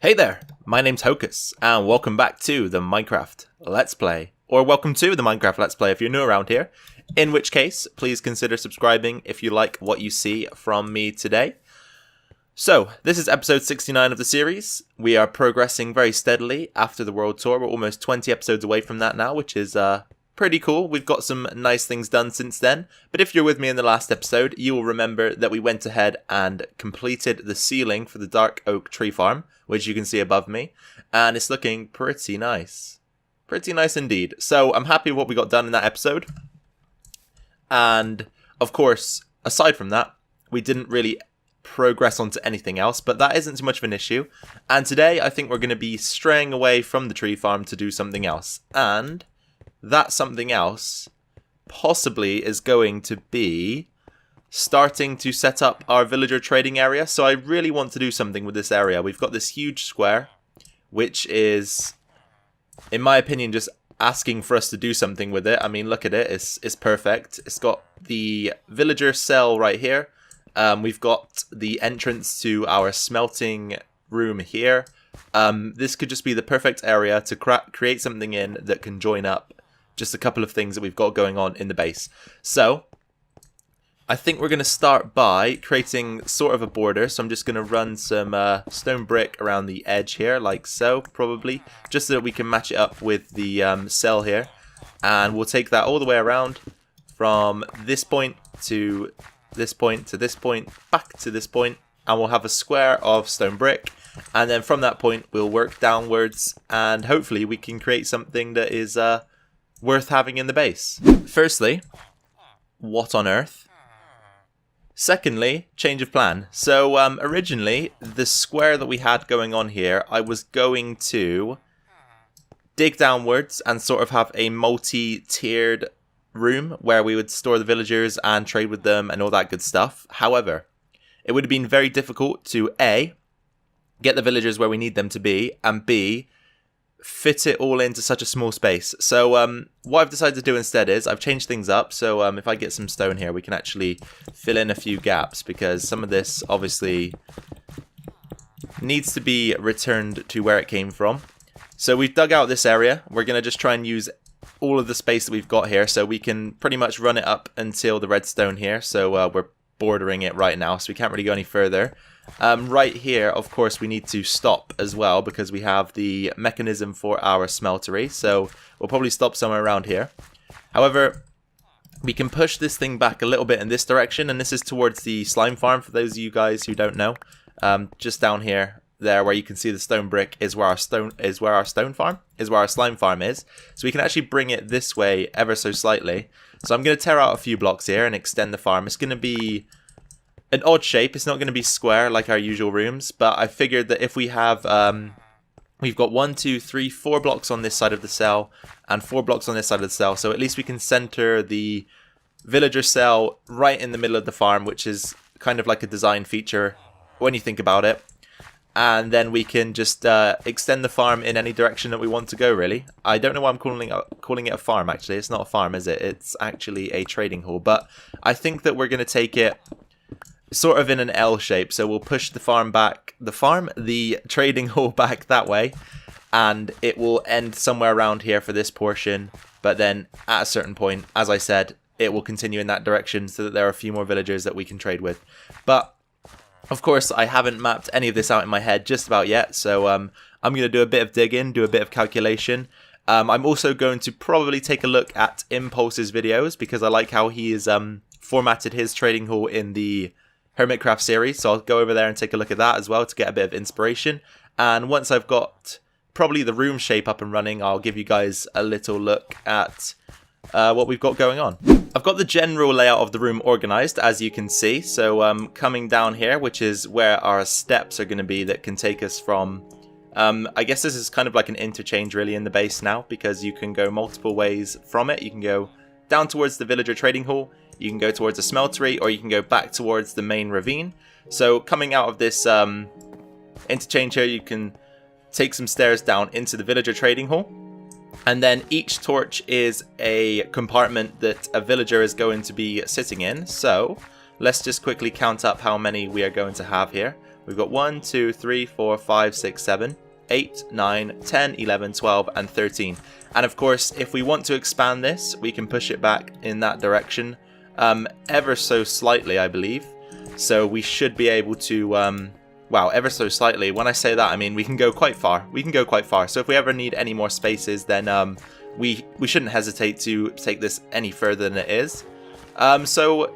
Hey there, my name's Hocus, and welcome back to the Minecraft Let's Play. Or welcome to the Minecraft Let's Play if you're new around here. In which case, please consider subscribing if you like what you see from me today. So, this is episode 69 of the series. We are progressing very steadily after the World Tour. We're almost 20 episodes away from that now, which is pretty cool. We've got some nice things done since then. But if you're with me in the last episode, you will remember that we went ahead and completed the ceiling for the Dark Oak Tree Farm, which you can see above me, and it's looking pretty nice. Pretty nice indeed. So I'm happy with what we got done in that episode. And, of course, aside from that, we didn't really progress onto anything else, but that isn't too much of an issue. And today, I think we're going to be straying away from the tree farm to do something else. And that something else possibly is going to be starting to set up our villager trading area. So I really want to do something with this area. We've got this huge square, which is, in my opinion, just asking for us to do something with it. I mean, look at it. It's perfect. It's got the villager cell right here. We've got the entrance to our smelting room here. This could just be the perfect area to create something in that can join up just a couple of things that we've got going on in the base. So I think we're going to start by creating sort of a border. So I'm just going to run some stone brick around the edge here, like so, probably, just so that we can match it up with the cell here. And we'll take that all the way around from this point to this point to this point, back to this point, and we'll have a square of stone brick. And then from that point, we'll work downwards, and hopefully we can create something that is worth having in the base. Firstly, what on earth? Secondly, change of plan. So originally, the square that we had going on here, I was going to dig downwards and sort of have a multi-tiered room where we would store the villagers and trade with them and all that good stuff. However, it would have been very difficult to A, get the villagers where we need them to be, and B, fit it all into such a small space. So what I've decided to do instead is I've changed things up. So if I get some stone here, we can actually fill in a few gaps, because some of this obviously needs to be returned to where it came from. So we've dug out this area. We're going to just try and use all of the space that we've got here, so we can pretty much run it up until the redstone here. So we're bordering it right now, so we can't really go any further. Right here, of course, we need to stop as well, because we have the mechanism for our smeltery, so we'll probably stop somewhere around here. However, we can push this thing back a little bit in this direction, and this is towards the slime farm, for those of you guys who don't know. Just down here, there where you can see the stone brick is where our slime farm is. So we can actually bring it this way ever so slightly. So I'm going to tear out a few blocks here and extend the farm. It's going to be an odd shape. It's not going to be square like our usual rooms, but I figured that if we have we've got 1, 2, 3, 4 blocks on this side of the cell and 4 blocks on this side of the cell, so at least we can center the villager cell right in the middle of the farm, which is kind of like a design feature when you think about it. And then we can just extend the farm in any direction that we want to go, really. I don't know why I'm calling it a farm, actually. It's not a farm, is it? It's actually a trading hall. But I think that we're going to take it sort of in an L shape. So we'll push the trading hall back that way. And it will end somewhere around here for this portion. But then at a certain point, as I said, it will continue in that direction so that there are a few more villagers that we can trade with. But of course, I haven't mapped any of this out in my head just about yet, so I'm going to do a bit of digging, do a bit of calculation. I'm also going to probably take a look at Impulse's videos, because I like how he has formatted his trading hall in the Hermitcraft series, so I'll go over there and take a look at that as well to get a bit of inspiration. And once I've got probably the room shape up and running, I'll give you guys a little look at what we've got going on. I've got the general layout of the room organized, as you can see. So coming down here, which is where our steps are going to be that can take us from, I guess this is kind of like an interchange really in the base now, because you can go multiple ways from it. You can go down towards the villager trading hall, you can go towards the smeltery, or you can go back towards the main ravine. So coming out of this interchange here, you can take some stairs down into the villager trading hall. And then each torch is a compartment that a villager is going to be sitting in. So let's just quickly count up how many we are going to have here. We've got 1, 2, 3, 4, 5, 6, 7, 8, 9, 10, 11, 12, and 13. And of course, if we want to expand this, we can push it back in that direction ever so slightly, I believe. So we should be able to, wow, ever so slightly. When I say that, I mean we can go quite far. We can go quite far. So if we ever need any more spaces, then we shouldn't hesitate to take this any further than it is. So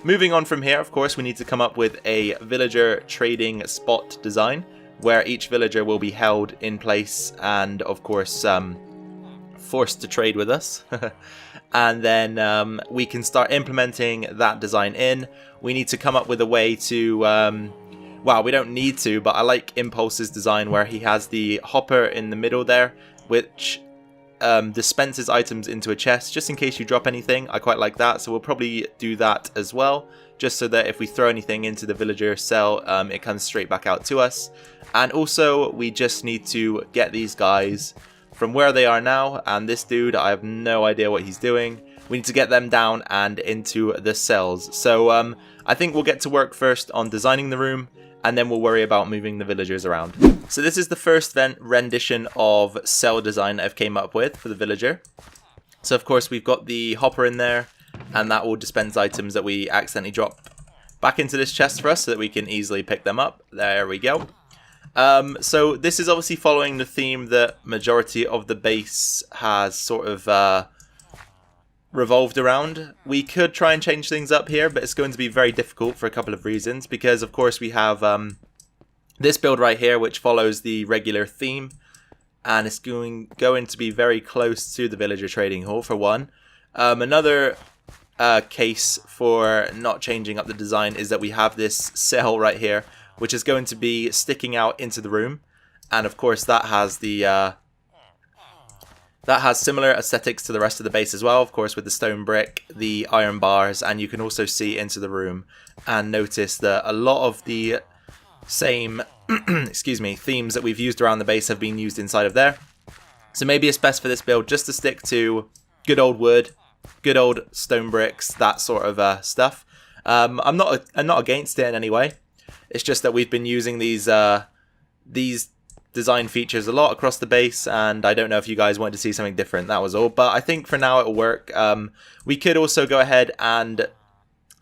moving on from here, of course, we need to come up with a villager trading spot design where each villager will be held in place and, of course, forced to trade with us. And then we can start implementing that design in. We need to come up with a way to, well, we don't need to, but I like Impulse's design where he has the hopper in the middle there, which dispenses items into a chest just in case you drop anything. I quite like that, so we'll probably do that as well, just so that if we throw anything into the villager cell, it comes straight back out to us. And also, we just need to get these guys from where they are now, and this dude, I have no idea what he's doing. We need to get them down and into the cells. So I think we'll get to work first on designing the room, and then we'll worry about moving the villagers around. So this is the first rendition of cell design I've came up with for the villager. So of course we've got the hopper in there, and that will dispense items that we accidentally drop back into this chest for us so that we can easily pick them up. There we go. So this is obviously following the theme that majority of the base has sort of revolved around. We could try and change things up here, but it's going to be very difficult for a couple of reasons, because of course we have this build right here which follows the regular theme, and it's going to be very close to the villager trading hall for one. Another case for not changing up the design is that we have this cell right here which is going to be sticking out into the room, and of course that has the that has similar aesthetics to the rest of the base as well, of course, with the stone brick, the iron bars, and you can also see into the room and notice that a lot of the same excuse me, themes that we've used around the base have been used inside of there. So maybe it's best for this build just to stick to good old wood, good old stone bricks, that sort of stuff. I'm not against it in any way. It's just that we've been using these design features a lot across the base, and I don't know if you guys wanted to see something different, that was all. But I think for now it'll work. We could also go ahead and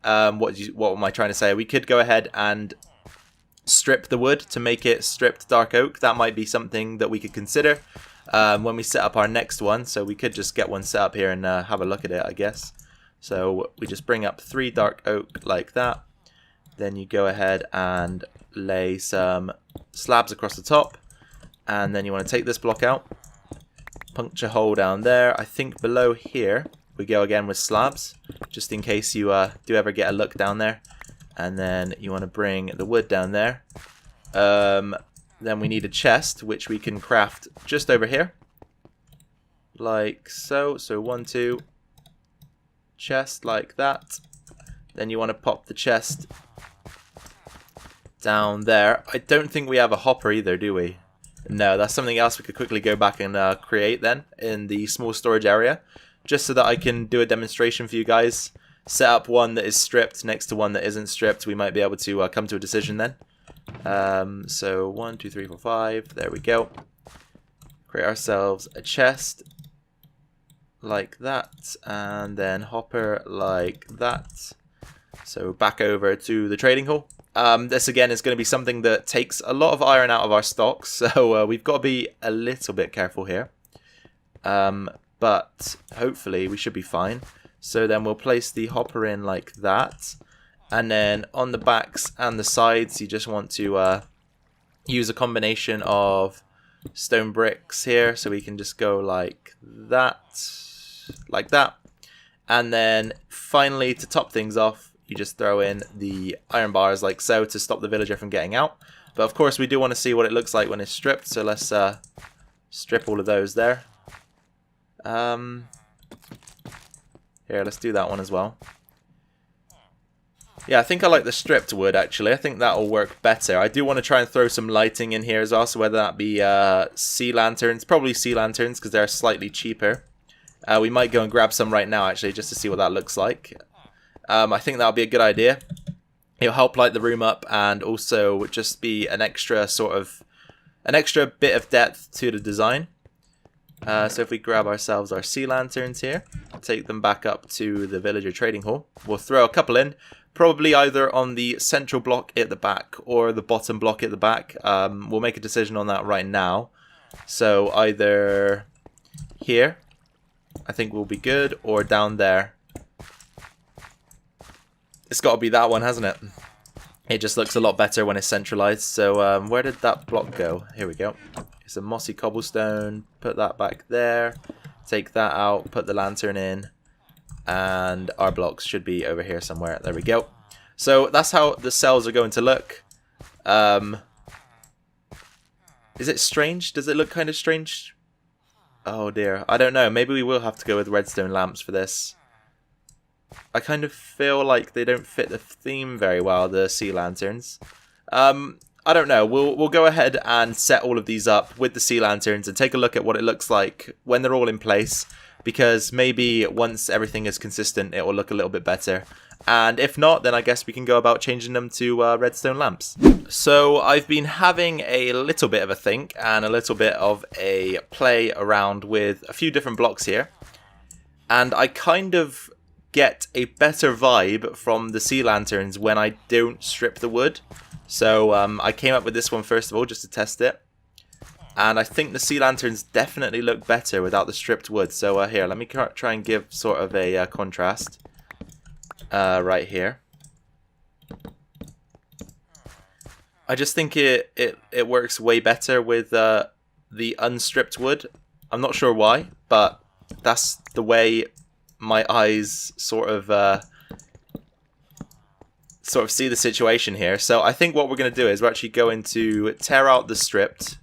what am I trying to say? We could go ahead and strip the wood to make it stripped dark oak. That might be something that we could consider when we set up our next one. So we could just get one set up here and have a look at it, I guess. So we just bring up 3 dark oak like that. Then you go ahead and lay some slabs across the top. And then you want to take this block out, puncture hole down there. I think below here we go again with slabs, just in case you do ever get a look down there. And then you want to bring the wood down there. Then we need a chest, which we can craft just over here, like so. So 1, 2, chest like that. Then you want to pop the chest down there. I don't think we have a hopper either, do we? No, that's something else we could quickly go back and create then in the small storage area, just so that I can do a demonstration for you guys. Set up one that is stripped next to one that isn't stripped. We might be able to come to a decision then. So 1, 2, 3, 4, 5. There we go. Create ourselves a chest like that, and then hopper like that. So back over to the trading hall. This again is going to be something that takes a lot of iron out of our stocks, so we've got to be a little bit careful here. But hopefully we should be fine. So then we'll place the hopper in like that, and then on the backs and the sides you just want to use a combination of stone bricks here, so we can just go like that, and then finally to top things off you just throw in the iron bars like so to stop the villager from getting out. But of course we do want to see what it looks like when it's stripped, so let's strip all of those there. Here, let's do that one as well. Yeah, I think I like the stripped wood actually. I think that'll work better. I do want to try and throw some lighting in here as well, so whether that be sea lanterns, probably sea lanterns because they're slightly cheaper. We might go and grab some right now actually just to see what that looks like. I think that'll be a good idea. It'll help light the room up and also just be an extra bit of depth to the design. So if we grab ourselves our sea lanterns here, take them back up to the villager trading hall, we'll throw a couple in, probably either on the central block at the back or the bottom block at the back. We'll make a decision on that right now. So either here, I think will be good, or down there. It's got to be that one, hasn't it? It just looks a lot better when it's centralized. So where did that block go? Here we go. It's a mossy cobblestone. Put that back there. Take that out. Put the lantern in. And our blocks should be over here somewhere. There we go. So that's how the cells are going to look. Is it strange? Does it look kind of strange? Oh dear. I don't know. Maybe we will have to go with redstone lamps for this. I kind of feel like they don't fit the theme very well, the sea lanterns. I don't know. We'll go ahead and set all of these up with the sea lanterns and take a look at what it looks like when they're all in place, because maybe once everything is consistent, it will look a little bit better. And if not, then I guess we can go about changing them to redstone lamps. So I've been having a little bit of a think and a little bit of a play around with a few different blocks here. And I kind of get a better vibe from the sea lanterns when I don't strip the wood. So I came up with this one first of all just to test it. And I think the sea lanterns definitely look better without the stripped wood. So here, let me try and give sort of a contrast right here. I just think it works way better with the unstripped wood. I'm not sure why, but that's the way my eyes sort of see the situation here. So I think what we're going to do is we're actually going to tear out the stripped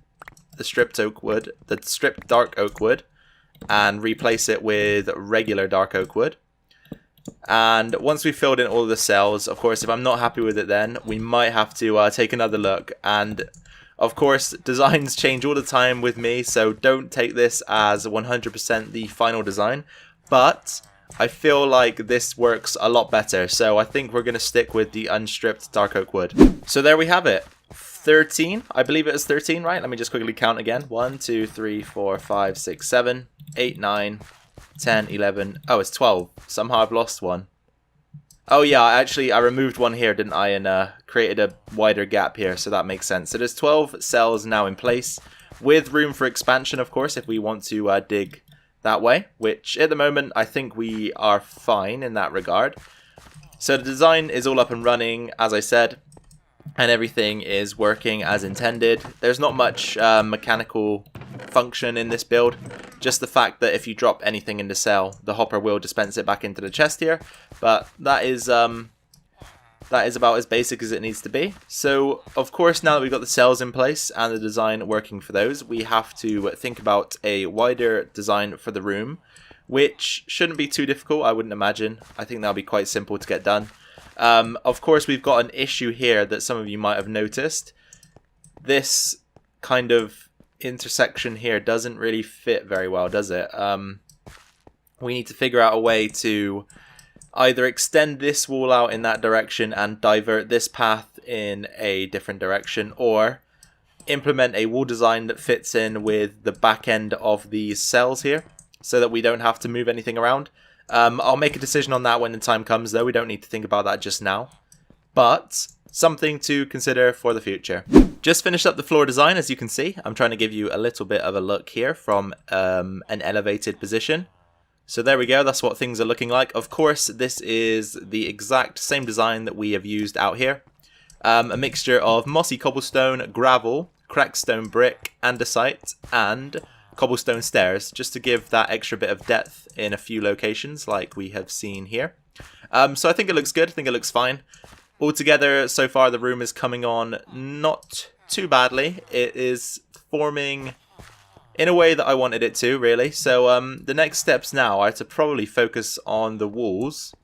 oak wood, the stripped dark oak wood, and replace it with regular dark oak wood. And once we've filled in all of the cells, of course, if I'm not happy with it, then we might have to take another look. And of course, designs change all the time with me, so don't take this as 100% the final design. But I feel like this works a lot better, so I think we're going to stick with the unstripped dark oak wood. So there we have it. 13. I believe it is 13, right? Let me just quickly count again. 1, 2, 3, 4, 5, 6, 7, 8, 9, 10, 11. Oh, it's 12. Somehow I've lost one. Oh yeah, I removed one here, didn't I? And created a wider gap here, so that makes sense. So there's 12 cells now in place, with room for expansion, of course, if we want to dig that way, which at the moment I think we are fine in that regard. So the design is all up and running, as I said, and everything is working as intended. There's not much mechanical function in this build, just the fact that if you drop anything in the cell, the hopper will dispense it back into the chest here, but that is about as basic as it needs to be. So of course, now that we've got the cells in place and the design working for those, we have to think about a wider design for the room, which shouldn't be too difficult, I wouldn't imagine. I think that'll be quite simple to get done. Of course, we've got an issue here that some of you might have noticed. This kind of intersection here doesn't really fit very well, does it? We need to figure out a way to either extend this wall out in that direction and divert this path in a different direction, or implement a wall design that fits in with the back end of these cells here, so that we don't have to move anything around. I'll make a decision on that when the time comes, though. We don't need to think about that just now. But something to consider for the future. Just finished up the floor design, as you can see. I'm trying to give you a little bit of a look here from an elevated position. So there we go, that's what things are looking like. Of course, this is the exact same design that we have used out here. A mixture of mossy cobblestone, gravel, cracked stone brick, andesite, and cobblestone stairs, just to give that extra bit of depth in a few locations like we have seen here. So I think it looks good, I think it looks fine. Altogether, so far the room is coming on not too badly. It is forming in a way that I wanted it to, really. So the next steps now are to probably focus on the walls,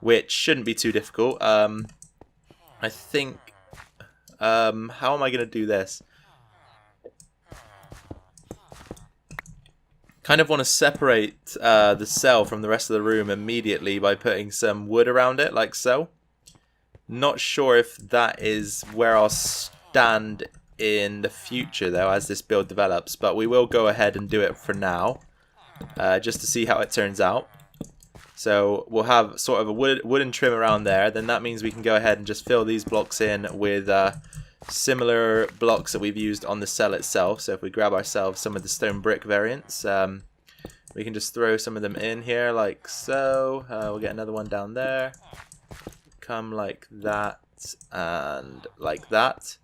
which shouldn't be too difficult. I think, how am I going to do this? Kind of want to separate the cell from the rest of the room immediately by putting some wood around it, like so. Not sure if that is where I'll stand in the future, though, as this build develops. But we will go ahead and do it for now, just to see how it turns out. So we'll have sort of a wooden trim around there. Then that means we can go ahead and just fill these blocks in with similar blocks that we've used on the cell itself. So if we grab ourselves some of the stone brick variants, we can just throw some of them in here like so. We'll get another one down there. Come like that and like that.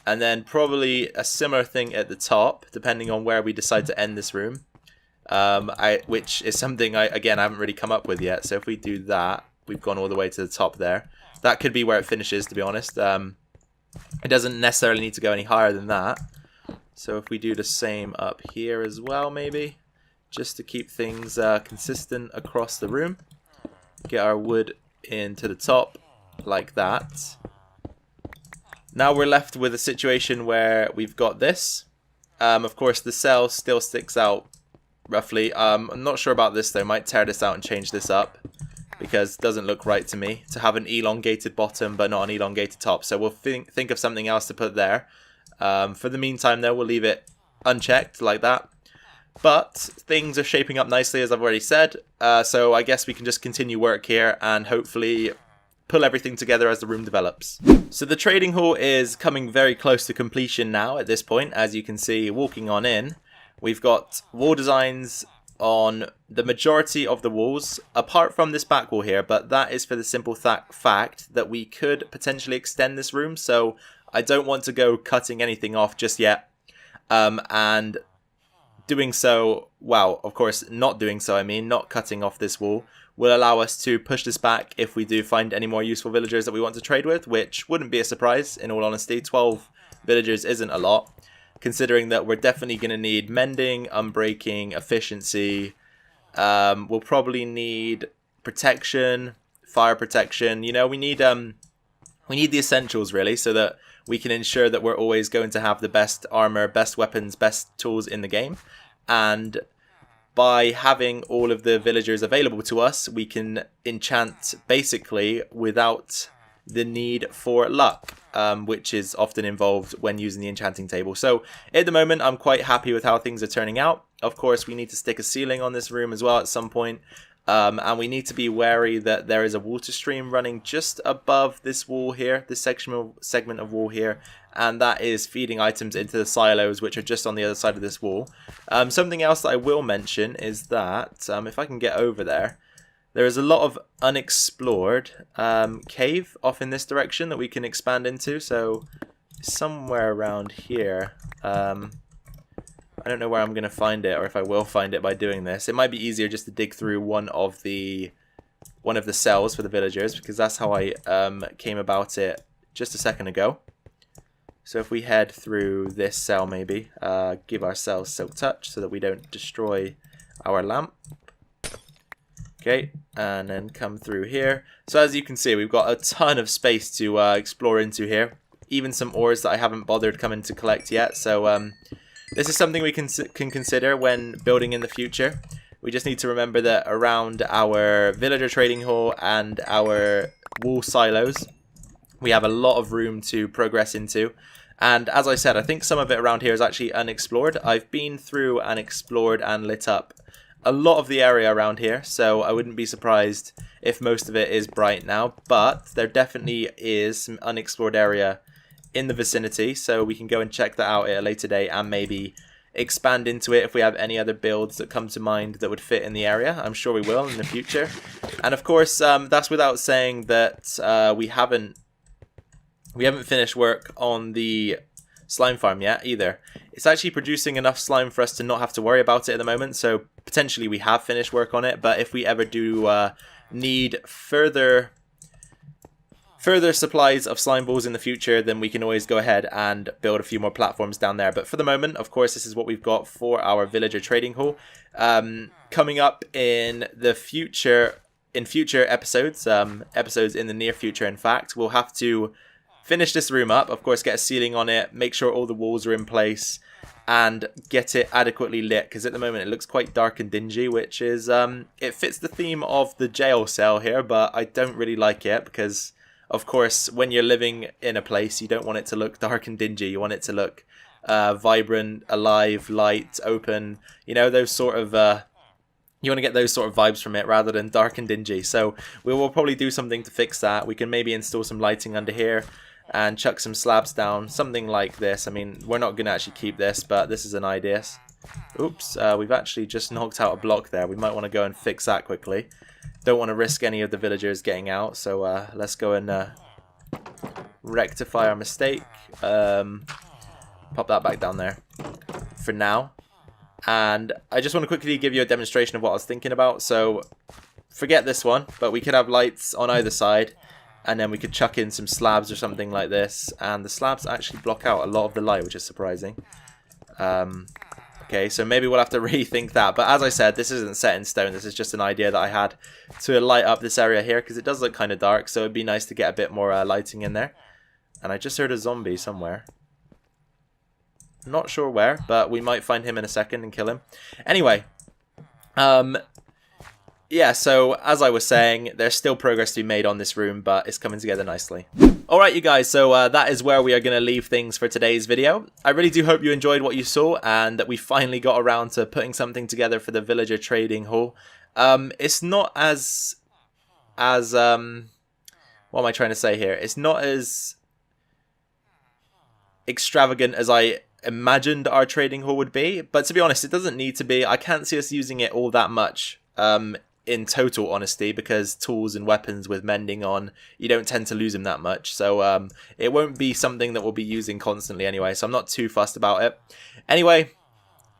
And then probably a similar thing at the top, depending on where we decide to end this room. Which is something I haven't really come up with yet. So if we do that, we've gone all the way to the top there. That could be where it finishes, to be honest. It doesn't necessarily need to go any higher than that. So if we do the same up here as well, maybe, just to keep things consistent across the room. Get our wood into the top like that. Now we're left with a situation where we've got this. Of course, the cell still sticks out roughly. I'm not sure about this though. Might tear this out and change this up, because it doesn't look right to me to have an elongated bottom but not an elongated top. So we'll think of something else to put there. For the meantime though, we'll leave it unchecked like that. But things are shaping up nicely, as I've already said. So I guess we can just continue work here and hopefully pull everything together as the room develops. So the trading hall is coming very close to completion now at this point. As you can see, walking on in, we've got wall designs on the majority of the walls, apart from this back wall here, but that is for the simple fact that we could potentially extend this room, so I don't want to go cutting anything off just yet. And doing so, well, of course, not doing so, not cutting off this wall, will allow us to push this back if we do find any more useful villagers that we want to trade with, which wouldn't be a surprise, in all honesty. 12 villagers isn't a lot, considering that we're definitely going to need mending, unbreaking, efficiency. We'll probably need protection, fire protection. You know, we need the essentials really, so that we can ensure that we're always going to have the best armor, best weapons, best tools in the game. And by having all of the villagers available to us, we can enchant basically without the need for luck, which is often involved when using the enchanting table. So at the moment, I'm quite happy with how things are turning out. Of course, we need to stick a ceiling on this room as well at some point. And we need to be wary that there is a water stream running just above this wall here, this segment of wall here, and that is feeding items into the silos, which are just on the other side of this wall. Something else that I will mention is that, if I can get over there, there is a lot of unexplored cave off in this direction that we can expand into, so somewhere around here. I don't know where I'm going to find it, or if I will find it by doing this. It might be easier just to dig through one of the cells for the villagers, because that's how I came about it just a second ago. So if we head through this cell, maybe give ourselves Silk Touch so that we don't destroy our lamp. Okay, and then come through here. So as you can see, we've got a ton of space to explore into here. Even some ores that I haven't bothered coming to collect yet. So this is something we can consider when building in the future. We just need to remember that around our villager trading hall and our wall silos, we have a lot of room to progress into. And as I said, I think some of it around here is actually unexplored. I've been through and explored and lit up a lot of the area around here, so I wouldn't be surprised if most of it is bright now. But there definitely is some unexplored area in the vicinity, so we can go and check that out at a later date and maybe expand into it if we have any other builds that come to mind that would fit in the area. I'm sure we will in the future. And of course, that's without saying that we haven't finished work on the slime farm yet either. It's actually producing enough slime for us to not have to worry about it at the moment, so potentially we have finished work on it. But if we ever do need further supplies of slime balls in the future, then we can always go ahead and build a few more platforms down there. But for the moment, of course, this is what we've got for our villager trading hall. Coming up in the future, episodes, episodes in the near future, in fact, we'll have to finish this room up, of course, get a ceiling on it, make sure all the walls are in place, and get it adequately lit, because at the moment it looks quite dark and dingy, which is, it fits the theme of the jail cell here, but I don't really like it, because of course, when you're living in a place, you don't want it to look dark and dingy. You want it to look vibrant, alive, light, open. You know, those sort of you want to get those sort of vibes from it rather than dark and dingy. So we will probably do something to fix that. We can maybe install some lighting under here and chuck some slabs down, something like this. I mean, we're not going to actually keep this, but this is an idea. Oops, we've actually just knocked out a block there. We might want to go and fix that quickly. Don't want to risk any of the villagers getting out, so let's go and rectify our mistake. Pop that back down there for now. And I just want to quickly give you a demonstration of what I was thinking about. So forget this one, but we could have lights on either side, and then we could chuck in some slabs or something like this, and the slabs actually block out a lot of the light, which is surprising. Okay, so maybe we'll have to rethink that. But as I said, this isn't set in stone. This is just an idea that I had to light up this area here, because it does look kind of dark, so it'd be nice to get a bit more lighting in there. And I just heard a zombie somewhere. Not sure where, but we might find him in a second and kill him. Anyway, yeah, so as I was saying, there's still progress to be made on this room, but it's coming together nicely. Alright, you guys, so that is where we are going to leave things for today's video. I really do hope you enjoyed what you saw, and that we finally got around to putting something together for the villager trading hall. It's not as what am I trying to say here? It's not as extravagant as I imagined our trading hall would be, but to be honest, it doesn't need to be. I can't see us using it all that much in total honesty, because tools and weapons with mending on, you don't tend to lose them that much, so it won't be something that we'll be using constantly anyway, so I'm not too fussed about it. Anyway,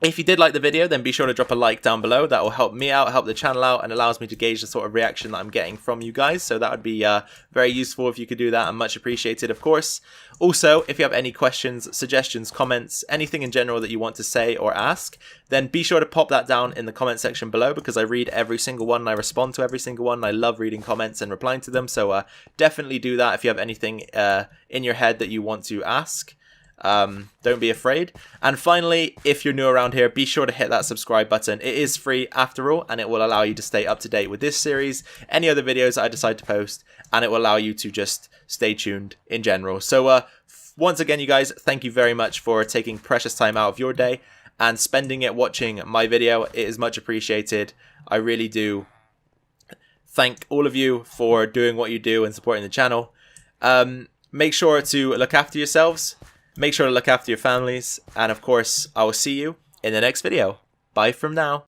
if you did like the video, then be sure to drop a like down below. That will help me out, help the channel out, and allows me to gauge the sort of reaction that I'm getting from you guys. So that would be very useful if you could do that, and much appreciated, of course. Also, if you have any questions, suggestions, comments, anything in general that you want to say or ask, then be sure to pop that down in the comment section below, because I read every single one and I respond to every single one. I love reading comments and replying to them, so definitely do that if you have anything in your head that you want to ask. Don't be afraid. And finally, if you're new around here, be sure to hit that subscribe button. It is free after all, and it will allow you to stay up to date with this series, any other videos that I decide to post, and it will allow you to just stay tuned in general. So once again, you guys, thank you very much for taking precious time out of your day and spending it watching my video. It is much appreciated. I really do thank all of you for doing what you do and supporting the channel. Make sure to look after yourselves. Make sure to look after your families, and of course, I will see you in the next video. Bye from now.